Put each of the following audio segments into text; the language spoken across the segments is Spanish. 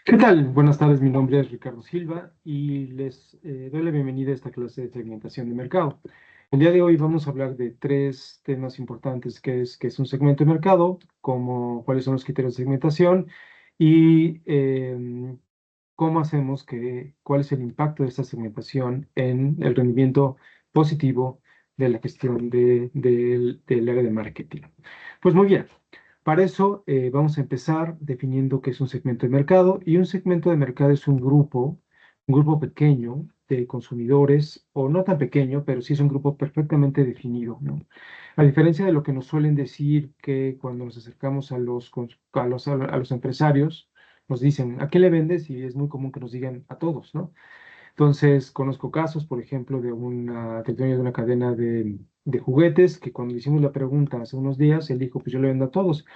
¿Qué tal? Buenas tardes, mi nombre es Ricardo Silva y les doy la bienvenida a esta clase de segmentación de mercado. El día de hoy vamos a hablar de tres temas importantes, que es un segmento de mercado, como cuáles son los criterios de segmentación y cómo hacemos cuál es el impacto de esta segmentación en el rendimiento positivo de la gestión del área de marketing. Pues muy bien. Para eso vamos a empezar definiendo qué es un segmento de mercado y un segmento de mercado es un grupo pequeño de consumidores o no tan pequeño, pero sí es un grupo perfectamente definido, ¿no? A diferencia de lo que nos suelen decir que cuando nos acercamos a los empresarios, nos dicen, ¿a qué le vendes? Y es muy común que nos digan a todos, ¿no? Entonces, conozco casos, por ejemplo, del dueño de una cadena de juguetes, que cuando le hicimos la pregunta hace unos días, él dijo, pues yo le vendo a todos.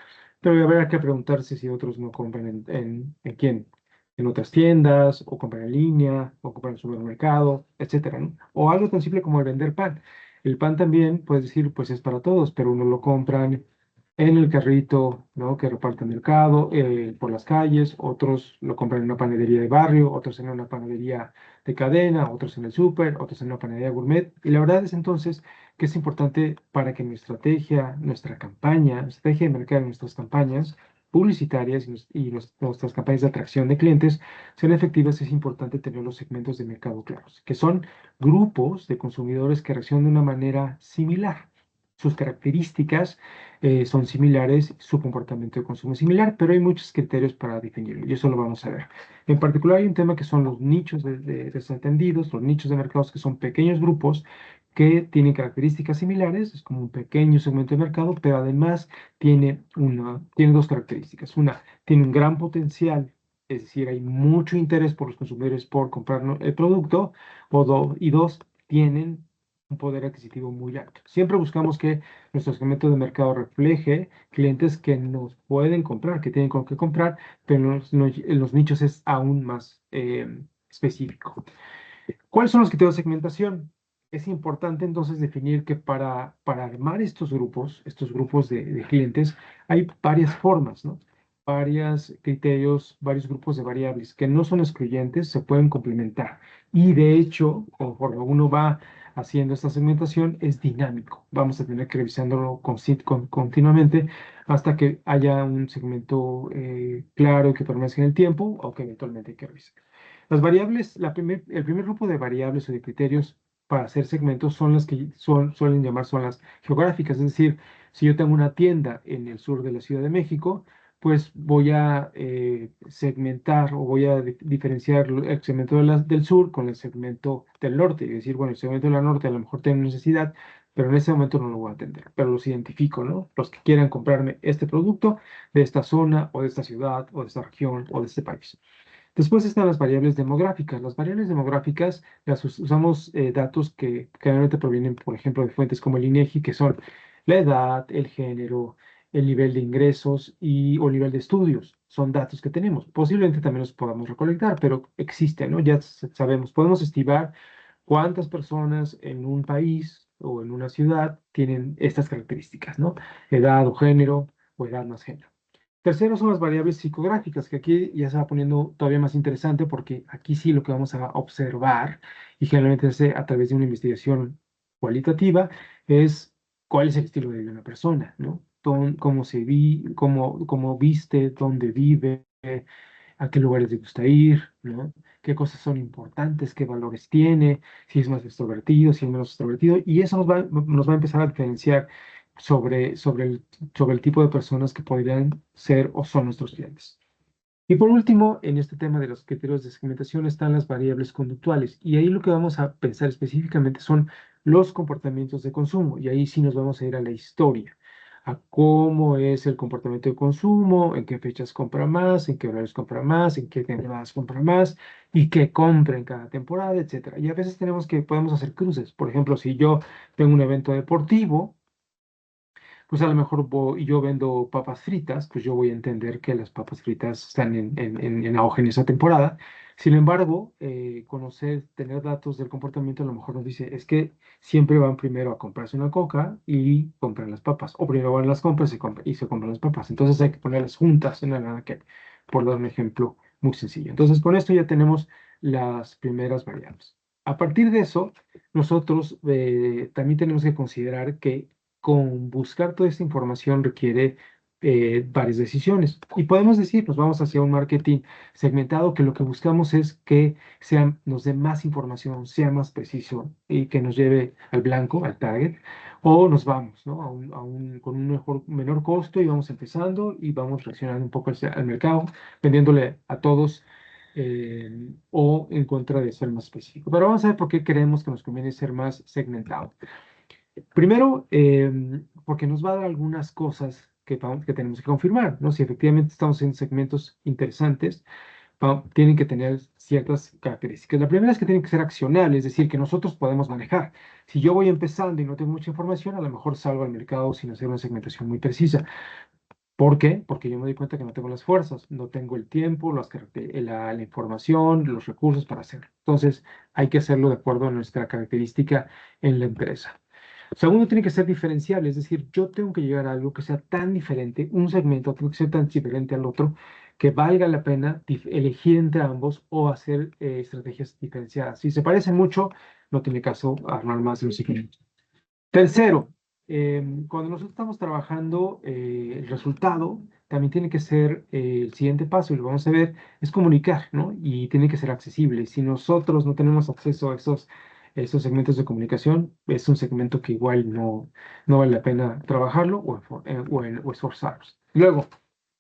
Pero habrá que preguntarse si otros no compran ¿en quién? En otras tiendas, o compran en línea, o compran en el supermercado, etcétera, ¿no? O algo tan simple como el vender pan. El pan también, puedes decir, pues es para todos, pero uno lo compran en el carrito, ¿no? Que reparte el mercado, por las calles, otros lo compran en una panadería de barrio, otros en una panadería de cadena, otros en el súper, otros en una panadería gourmet. Y la verdad es entonces que es importante para que nuestra estrategia, nuestra campaña, estrategia de mercado, nuestras campañas publicitarias nuestras campañas de atracción de clientes sean efectivas, es importante tener los segmentos de mercado claros, que son grupos de consumidores que reaccionan de una manera similar. Sus características son similares, su comportamiento de consumo es similar, pero hay muchos criterios para definirlo y eso lo vamos a ver. En particular hay un tema que son los nichos de desatendidos, los nichos de mercados que son pequeños grupos que tienen características similares, es como un pequeño segmento de mercado, pero además tiene dos características. Una, tiene un gran potencial, es decir, hay mucho interés por los consumidores por comprar el producto, y dos, tienen un poder adquisitivo muy alto. Siempre buscamos que nuestro segmento de mercado refleje clientes que nos pueden comprar, que tienen con qué comprar, pero en los nichos es aún más específico. ¿Cuáles son los criterios de segmentación? Es importante entonces definir que para armar estos grupos de clientes, hay varias formas, ¿no? Varios criterios, varios grupos de variables que no son excluyentes, se pueden complementar. Y de hecho, conforme uno va haciendo esta segmentación, es dinámico. Vamos a tener que revisándolo continuamente hasta que haya un segmento claro que permanezca en el tiempo o que eventualmente hay que revisar. Las variables, el primer grupo de variables o de criterios para hacer segmentos son las que suelen llamar son las geográficas. Es decir, si yo tengo una tienda en el sur de la Ciudad de México, pues voy a segmentar o voy a diferenciar el segmento del sur con el segmento del norte. Es decir, bueno, el segmento del norte a lo mejor tiene necesidad, pero en ese momento no lo voy a atender. Pero los identifico, ¿no? Los que quieran comprarme este producto de esta zona o de esta ciudad o de esta región o de este país. Después están las variables demográficas. Las variables demográficas usamos datos que generalmente provienen, por ejemplo, de fuentes como el INEGI, que son la edad, el género, el nivel de ingresos o el nivel de estudios. Son datos que tenemos. Posiblemente también los podamos recolectar, pero existen, ¿no? Ya sabemos, podemos estimar cuántas personas en un país o en una ciudad tienen estas características, ¿no? Edad o género o edad más género. Tercero son las variables psicográficas, que aquí ya se va poniendo todavía más interesante porque aquí sí lo que vamos a observar, y generalmente se hace a través de una investigación cualitativa, es cuál es el estilo de vida de una persona, ¿no? Cómo viste, dónde vive, a qué lugares le gusta ir, ¿no? Qué cosas son importantes, qué valores tiene, si es más extrovertido, si es menos extrovertido, y eso nos va a empezar a diferenciar sobre el tipo de personas que podrían ser o son nuestros clientes. Y por último, en este tema de los criterios de segmentación están las variables conductuales. Y ahí lo que vamos a pensar específicamente son los comportamientos de consumo. Y ahí sí nos vamos a ir a la historia, a cómo es el comportamiento de consumo, en qué fechas compra más, en qué horarios compra más, en qué temporadas compra más y qué compra en cada temporada, etcétera. Y a veces podemos hacer cruces. Por ejemplo, si yo tengo un evento deportivo, pues a lo mejor y yo vendo papas fritas, pues yo voy a entender que las papas fritas están en auge en esa temporada. Sin embargo, tener datos del comportamiento a lo mejor nos dice, es que siempre van primero a comprarse una coca y compran las papas, o primero van las compras y se compran las papas. Entonces hay que ponerlas juntas en la nada que, por dar un ejemplo muy sencillo. Entonces, con esto ya tenemos las primeras variables. A partir de eso, nosotros también tenemos que considerar que con buscar toda esta información requiere varias decisiones. Y podemos decir, nos vamos hacia un marketing segmentado, que lo que buscamos es que nos dé más información, sea más preciso y que nos lleve al blanco, al target, o nos vamos, ¿no? Con un menor costo y vamos empezando y vamos reaccionando un poco al mercado, vendiéndole a todos o en contra de ser más específico. Pero vamos a ver por qué creemos que nos conviene ser más segmentado. Primero, porque nos va a dar algunas cosas que tenemos que confirmar, ¿no? Si efectivamente estamos en segmentos interesantes, tienen que tener ciertas características. La primera es que tienen que ser accionables, es decir, que nosotros podemos manejar. Si yo voy empezando y no tengo mucha información, a lo mejor salgo al mercado sin hacer una segmentación muy precisa. ¿Por qué? Porque yo me doy cuenta que no tengo las fuerzas, no tengo el tiempo, la información, los recursos para hacerlo. Entonces, hay que hacerlo de acuerdo a nuestra característica en la empresa. Segundo, tiene que ser diferenciable, es decir, yo tengo que llegar a algo que sea tan diferente, un segmento tiene que ser tan diferente al otro, que valga la pena elegir entre ambos o hacer estrategias diferenciadas. Si se parecen mucho, no tiene caso armar más de un segmento. Tercero, cuando nosotros estamos trabajando, el resultado también tiene que ser el siguiente paso, y lo vamos a ver, es comunicar, ¿no? Y tiene que ser accesible. Si nosotros no tenemos acceso a esos segmentos de comunicación, es un segmento que igual no vale la pena trabajarlo o esforzarnos. Luego,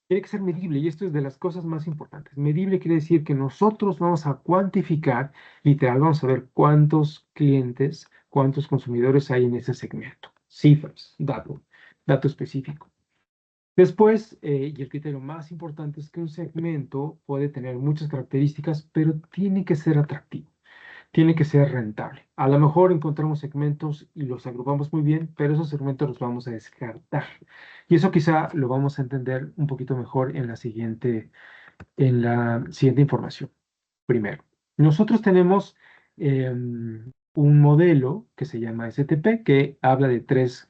tiene que ser medible, y esto es de las cosas más importantes. Medible quiere decir que nosotros vamos a cuantificar, literal, vamos a ver cuántos clientes, cuántos consumidores hay en ese segmento. Cifras, dato específico. Después, y el criterio más importante es que un segmento puede tener muchas características, pero tiene que ser atractivo, tiene que ser rentable. A lo mejor encontramos segmentos y los agrupamos muy bien, pero esos segmentos los vamos a descartar. Y eso quizá lo vamos a entender un poquito mejor en la siguiente información. Primero, nosotros tenemos un modelo que se llama STP, que habla de tres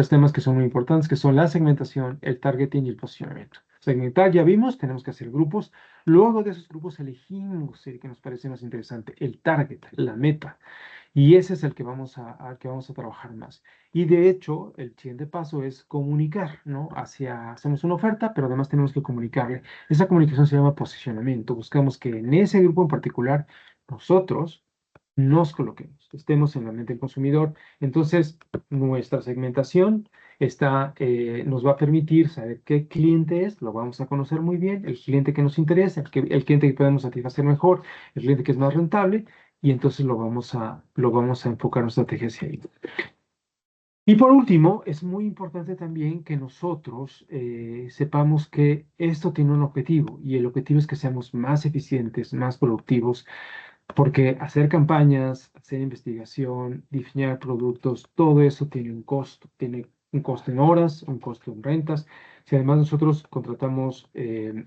temas que son muy importantes, que son la segmentación, el targeting y el posicionamiento. Segmentar, ya vimos, tenemos que hacer grupos. Luego de esos grupos elegimos el que nos parece más interesante, el target, la meta. Y ese es el que al que vamos a trabajar más. Y de hecho, el siguiente paso es comunicar, ¿no? Hacemos una oferta, pero además tenemos que comunicarle. Esa comunicación se llama posicionamiento. Buscamos que en ese grupo en particular nosotros nos coloquemos, estemos en la mente del consumidor. Entonces, nuestra segmentación nos va a permitir saber qué cliente es, lo vamos a conocer muy bien, el cliente que nos interesa, el cliente que podemos satisfacer mejor, el cliente que es más rentable, y entonces lo vamos a enfocar nuestra estrategia hacia ahí. Y por último, es muy importante también que nosotros sepamos que esto tiene un objetivo, y el objetivo es que seamos más eficientes, más productivos, porque hacer campañas, hacer investigación, diseñar productos, todo eso tiene un costo en horas, un costo en rentas. Si además nosotros contratamos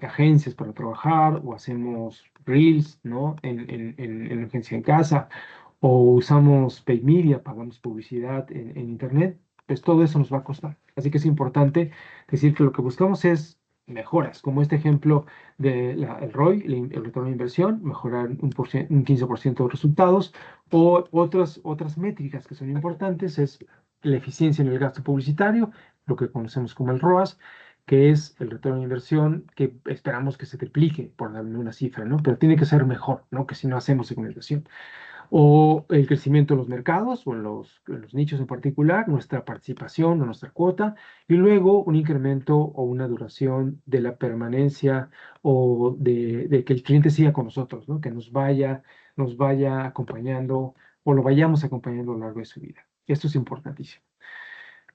agencias para trabajar o hacemos reels, ¿no? En agencia en casa, o usamos paid media, pagamos publicidad en internet, pues todo eso nos va a costar. Así que es importante decir que lo que buscamos es mejoras, como este ejemplo del ROI, el retorno de inversión, mejorar un 15% de resultados, o otras métricas que son importantes es la eficiencia en el gasto publicitario, lo que conocemos como el ROAS, que es el retorno de inversión que esperamos que se triplique, por darle una cifra, ¿no? Pero tiene que ser mejor, ¿no? Que si no hacemos segmentación o el crecimiento de los mercados o en los nichos en particular, nuestra participación o nuestra cuota, y luego un incremento o una duración de la permanencia o de que el cliente siga con nosotros, ¿no? Que nos vaya acompañando o lo vayamos acompañando a lo largo de su vida. Esto es importantísimo.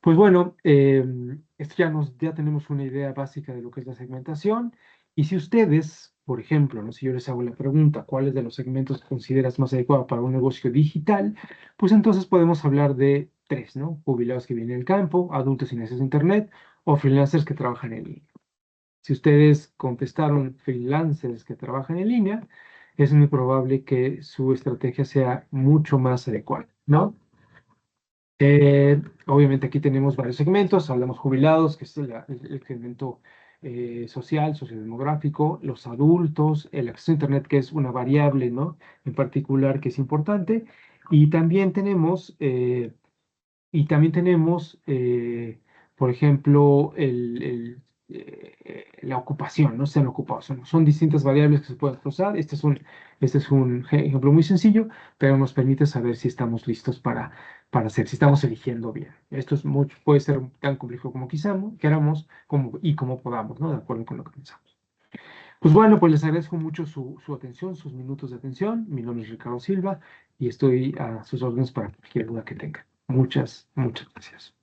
Pues bueno, esto ya tenemos una idea básica de lo que es la segmentación. Y si ustedes, por ejemplo, ¿no? Si yo les hago la pregunta, ¿cuáles de los segmentos consideras más adecuado para un negocio digital? Pues entonces podemos hablar de tres, ¿no? Jubilados que vienen del campo, adultos sin acceso a Internet o freelancers que trabajan en línea. Si ustedes contestaron freelancers que trabajan en línea, es muy probable que su estrategia sea mucho más adecuada, ¿no? Obviamente aquí tenemos varios segmentos, hablamos jubilados, que es el segmento social, sociodemográfico, los adultos, el acceso a Internet, que es una variable, ¿no? En particular que es importante. Y también tenemos, por ejemplo, la ocupación, ¿no? Sean ocupados. Son distintas variables que se pueden cruzar. Este es un ejemplo muy sencillo, pero nos permite saber si estamos listos para hacer, si estamos eligiendo bien. Esto es mucho, puede ser tan complejo como queramos y como podamos, ¿no? De acuerdo con lo que pensamos. Pues bueno, pues les agradezco mucho su atención, sus minutos de atención. Mi nombre es Ricardo Silva y estoy a sus órdenes para cualquier duda que tengan. Muchas, muchas gracias.